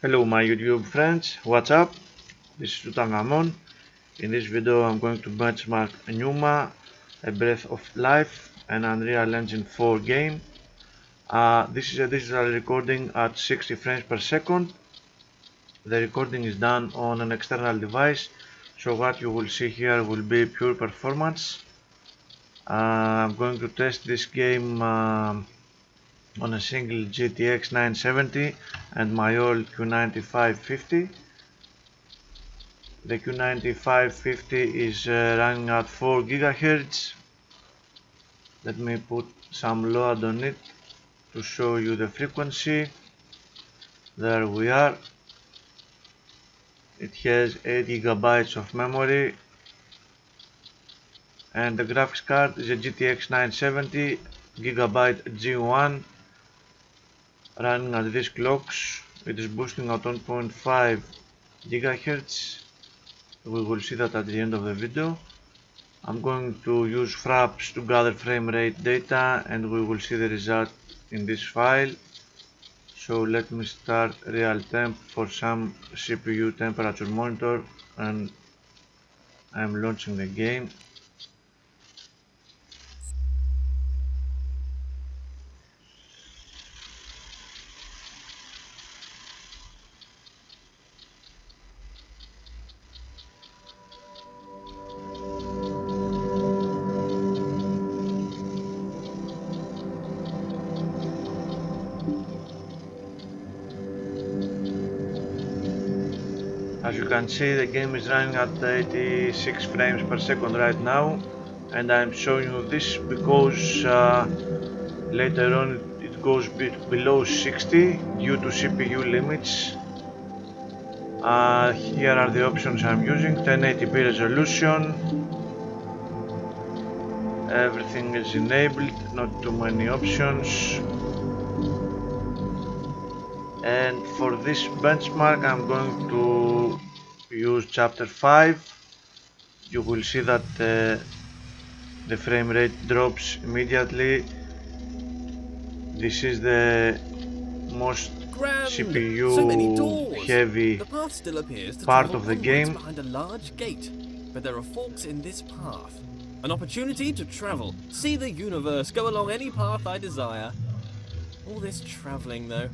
Hello my YouTube friends, what's up? This is Tutankamon. In this video I'm going to benchmark Pneuma, A Breath of Life, an Unreal Engine 4 game. This is a digital recording at 60 frames per second. The recording is done on an external device, so what you will see here will be pure performance. I'm going to test this game on a single GTX 970 and my old Q9550. The Q9550 is running at 4 GHz. Let me put some load on it to show you the frequency. There we are. It has 8 GB of memory and the graphics card is a GTX 970 Gigabyte G1 running at these clocks. It is boosting at 1.5 GHz. We will see that at the end of the video. I'm going to use fraps to gather frame rate data and we will see the result in this file. So let me start real temp for some CPU temperature monitor and I'm launching the game. As you can see, the game is running at 86 frames per second right now, and I'm showing you this because later on it goes below 60 due to CPU limits. Here are the options I'm using: 1080p resolution, everything is enabled, not too many options. And for this benchmark I'm going to use chapter 5. You will see that the frame rate drops immediately. This is the most CPU heavy part of the game. Behind a large gate, but there are forks in this path. An opportunity to travel, see the universe, go along any path I desire. All this traveling though.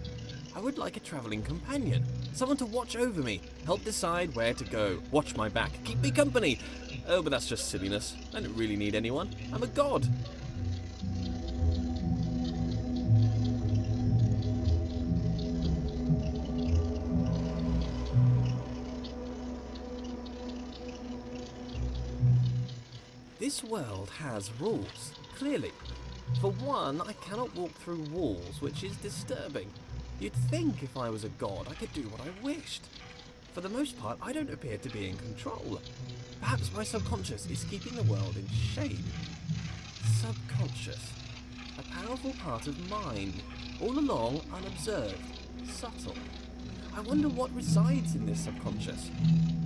I would like a travelling companion, someone to watch over me, help decide where to go, watch my back, keep me company. Oh, but that's just silliness. I don't really need anyone. I'm a god. This world has rules, clearly. For one, I cannot walk through walls, which is disturbing. You'd think if I was a god, I could do what I wished. For the most part, I don't appear to be in control. Perhaps my subconscious is keeping the world in shape. Subconscious. A powerful part of mind, all along unobserved, subtle. I wonder what resides in this subconscious.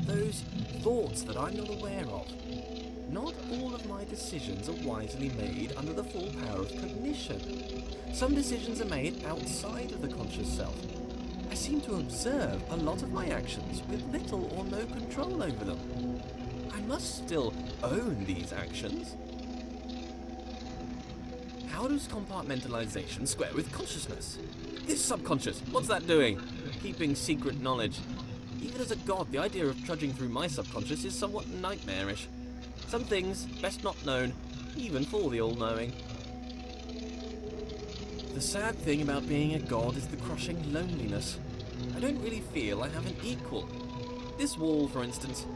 Those thoughts that I'm not aware of. Not all of my decisions are wisely made under the full power of cognition. Some decisions are made outside of the conscious self. I seem to observe a lot of my actions with little or no control over them. I must still own these actions. How does compartmentalization square with consciousness? This subconscious, what's that doing? Keeping secret knowledge. Even as a god, the idea of trudging through my subconscious is somewhat nightmarish. Some things best not known, even for the all-knowing. The sad thing about being a god is the crushing loneliness. I don't really feel I have an equal. This wall, for instance.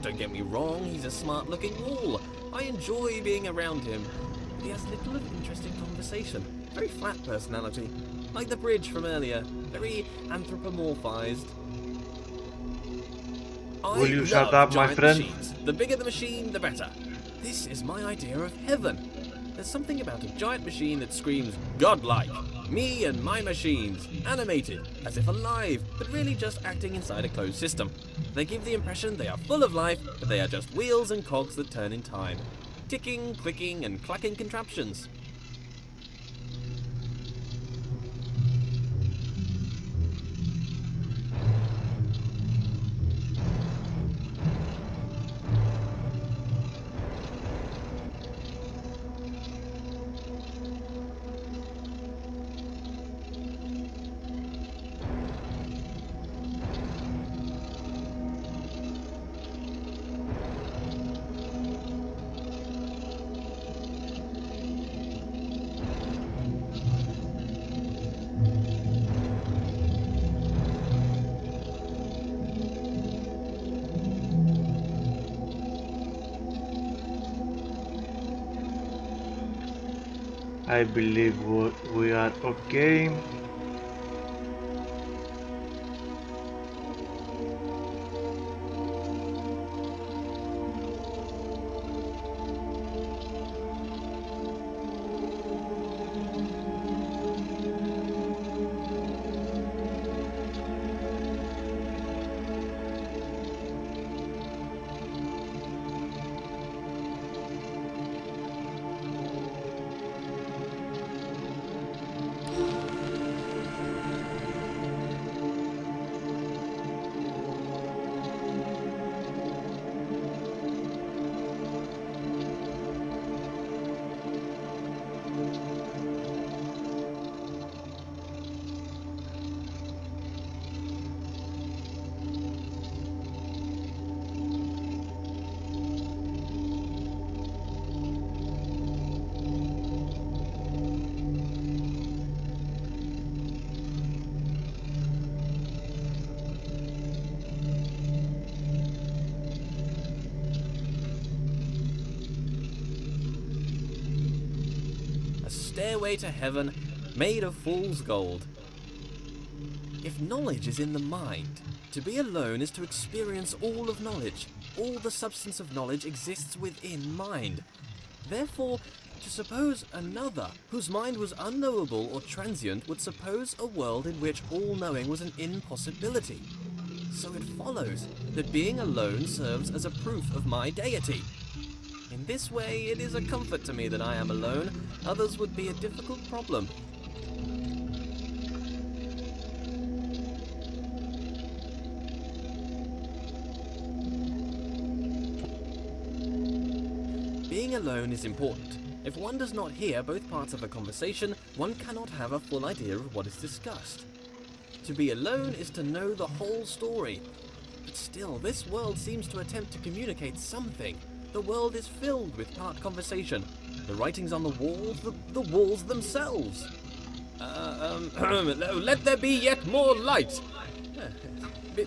Don't get me wrong, he's a smart-looking wall. I enjoy being around him. But he has little of interest in conversation. Very flat personality. Like the bridge from earlier. Very anthropomorphized. Will you shut up, my friend? Machines. The bigger the machine, the better. This is my idea of heaven. There's something about a giant machine that screams godlike. Me and my machines, animated, as if alive, but really just acting inside a closed system. They give the impression they are full of life, but they are just wheels and cogs that turn in time. Ticking, clicking, and clacking contraptions. I believe we are okay. Stairway to heaven made of fool's gold. If knowledge is in the mind, to be alone is to experience all of knowledge. All the substance of knowledge exists within mind. Therefore, to suppose another, whose mind was unknowable or transient, would suppose a world in which all knowing was an impossibility. So it follows that being alone serves as a proof of my deity. In this way, it is a comfort to me that I am alone. Others would be a difficult problem. Being alone is important. If one does not hear both parts of a conversation, one cannot have a full idea of what is discussed. To be alone is to know the whole story. But still, this world seems to attempt to communicate something. The world is filled with part conversation. The writings on the walls themselves. Let there be yet more light.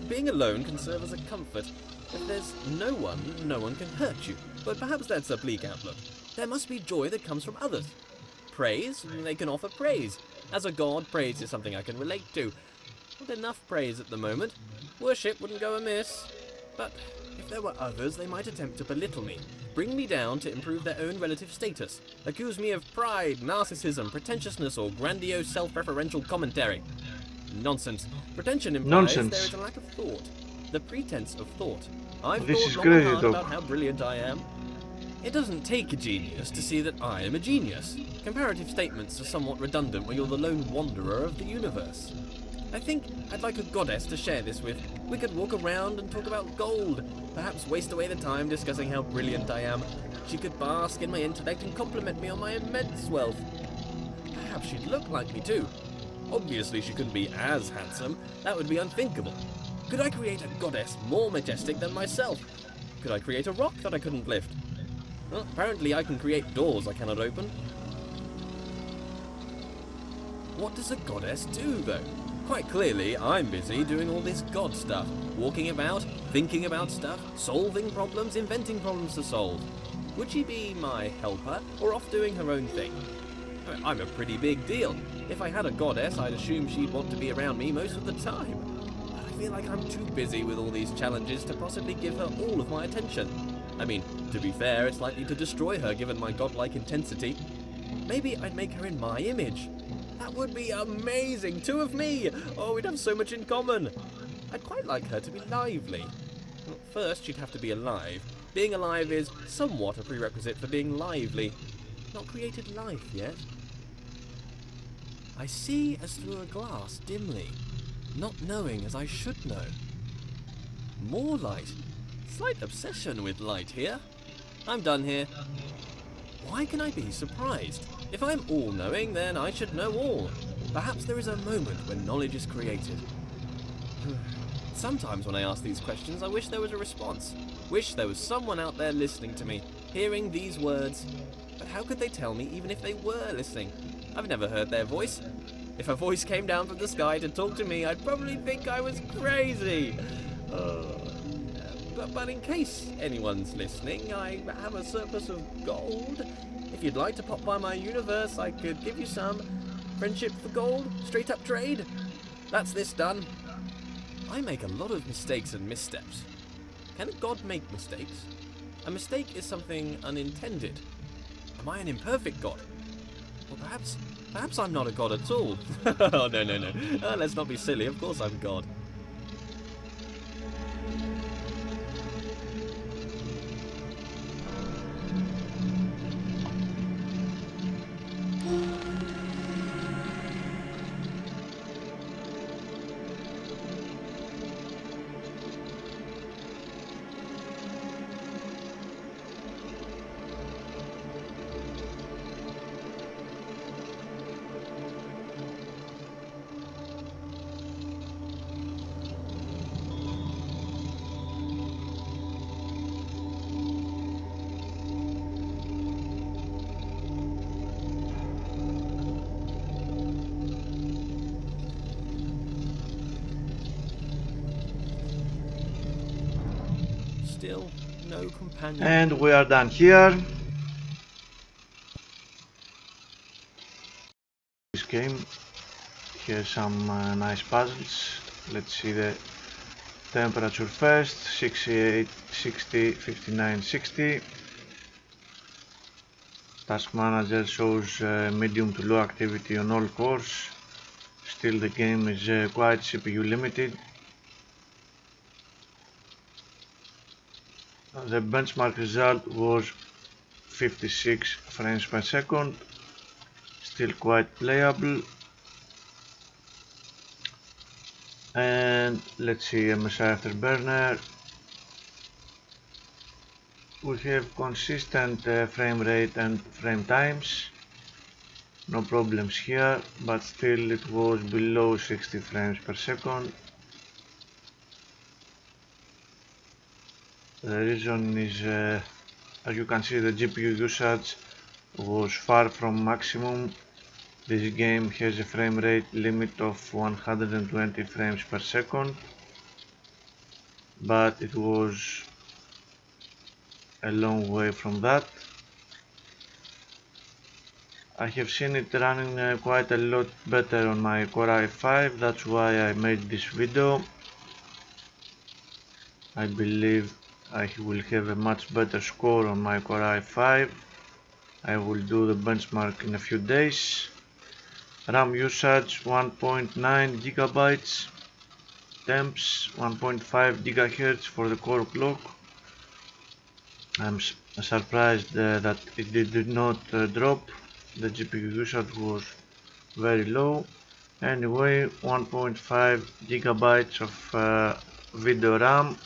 Being alone can serve as a comfort. If there's no one can hurt you. But perhaps that's a bleak outlook. There must be joy that comes from others. Praise, they can offer praise. As a god, praise is something I can relate to. Not enough praise at the moment. Worship wouldn't go amiss. But if there were others, they might attempt to belittle me, bring me down to improve their own relative status, accuse me of pride, narcissism, pretentiousness, or grandiose self-referential commentary. Nonsense. Pretension implies there is a lack of thought. The pretense of thought. I've thought long and hard about how brilliant I am. It doesn't take a genius to see that I am a genius. Comparative statements are somewhat redundant when you're the lone wanderer of the universe. I think I'd like a goddess to share this with. We could walk around and talk about gold, perhaps waste away the time discussing how brilliant I am. She could bask in my intellect and compliment me on my immense wealth. Perhaps she'd look like me too. Obviously she couldn't be as handsome, that would be unthinkable. Could I create a goddess more majestic than myself? Could I create a rock that I couldn't lift? Well, apparently I can create doors I cannot open. What does a goddess do though? Quite clearly, I'm busy doing all this god stuff. Walking about, thinking about stuff, solving problems, inventing problems to solve. Would she be my helper, or off doing her own thing? I'm a pretty big deal. If I had a goddess, I'd assume she'd want to be around me most of the time. But I feel like I'm too busy with all these challenges to possibly give her all of my attention. I mean, to be fair, it's likely to destroy her given my godlike intensity. Maybe I'd make her in my image. That would be amazing! 2 of me! Oh, we'd have so much in common! I'd quite like her to be lively. Well, first, she'd have to be alive. Being alive is somewhat a prerequisite for being lively. Not created life yet. I see as through a glass dimly, not knowing as I should know. More light. Slight obsession with light here. I'm done here. Why can I be surprised? If I'm all-knowing, then I should know all. Perhaps there is a moment when knowledge is created. Sometimes when I ask these questions, I wish there was a response. Wish there was someone out there listening to me, hearing these words. But how could they tell me even if they were listening? I've never heard their voice. If a voice came down from the sky to talk to me, I'd probably think I was crazy. But in case anyone's listening, I have a surplus of gold. If you'd like to pop by my universe, I could give you some. Friendship for gold, straight up trade. That's this done. I make a lot of mistakes and missteps. Can a god make mistakes? A mistake is something unintended. Am I an imperfect god? Or perhaps I'm not a god at all. Oh, no. Let's not be silly. Of course I'm God. Still no companion. And we are done here. This game, here's some nice puzzles. Let's see the temperature first. 68, 60, 59, 60. Task manager shows medium to low activity on all cores. Still the game is quite CPU limited. The benchmark result was 56 frames per second, still quite playable. And let's see MSI Afterburner. We have consistent frame rate and frame times, no problems here, but still it was below 60 frames per second. The reason is, as you can see, the GPU usage was far from maximum. This game has a frame rate limit of 120 frames per second, but it was a long way from that. I have seen it running quite a lot better on my Core i5, that's why I made this video. I believe I will have a much better score on my Core i5. I will do the benchmark in a few days. RAM usage 1.9 gigabytes, temps 1.5 gigahertz for the core clock. I'm surprised that it did not drop. The GPU usage was very low. Anyway, 1.5 gigabytes of video RAM,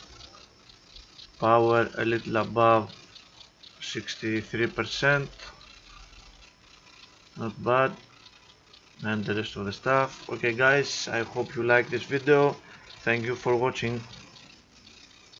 power a little above 63%, not bad, and the rest of the stuff. Okay guys, I hope you like this video. Thank you for watching.